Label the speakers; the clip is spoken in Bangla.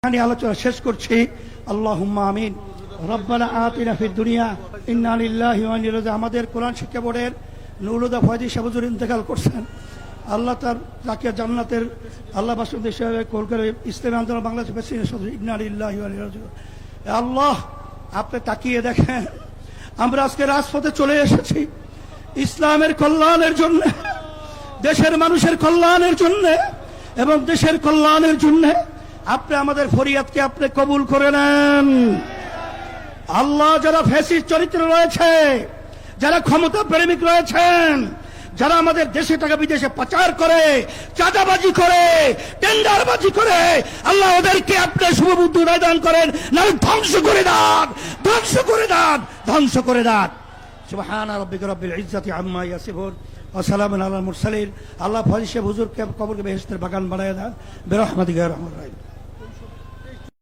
Speaker 1: এখানে আলোচনা শেষ করছি। আল্লাহুম্মা আমিন। রব্বানা আতিনা ফিদ দুনিয়া ইন্না লিল্লাহি ওয়া ইন্না ইলাইহি রাজিউন। আমাদের কোরআন শিক্ষা বোর্ডের নুরুদা ফয়জি সাহেব হুজুর ইন্তেকাল করছেন। আল্লাহ তাকে জান্নাতের আল্লাহ বাসুদেব হিসেবে কলকাতা ইসলামী আন্দোলন বাংলাদেশ প্রেসিডেন্ট সদস্য ইন্না লিল্লাহি ওয়া ইন্না ইলাইহি রাজিউন। আল্লাহ, আপনি তাকিয়ে দেখেন, আমরা আজকে রাজপথে চলে এসেছি ইসলামের কল্যাণের জন্য, দেশের মানুষের কল্যাণের জন্য এবং দেশের কল্যাণের জন্য। আপনি আমাদের ফরিয়াদকে আপনি কবুল করে নেন। আল্লাহ, যারা ফ্যাসিস্ট চরিত্র রয়েছে, যারা ক্ষমতা প্রেমিক রয়েছেন, যারা আমাদের দেশে টাকা বিদেশে পাচার করে, চাঁদাবাজি করে, টেন্ডারবাজি করে, আল্লাহ ওদেরকে আপনি শুভবুদ্ধি দান করেন, নাহলে ধ্বংস করে দেন, ধ্বংস করে দেন, ধ্বংস করে দেন। সুবহান রাব্বিকা রাব্বিল ইজ্জাতি আম্মা ইয়াসিফুন ওয়া সালামুন আলাল মুরসালিন। আল্লাহ ফয়জি সাহেব হুজুরকে কবরকে বেহেশতের বাগান বানায় দেন। বিরহমাতিকা ইয়া আরহামার রাহিম।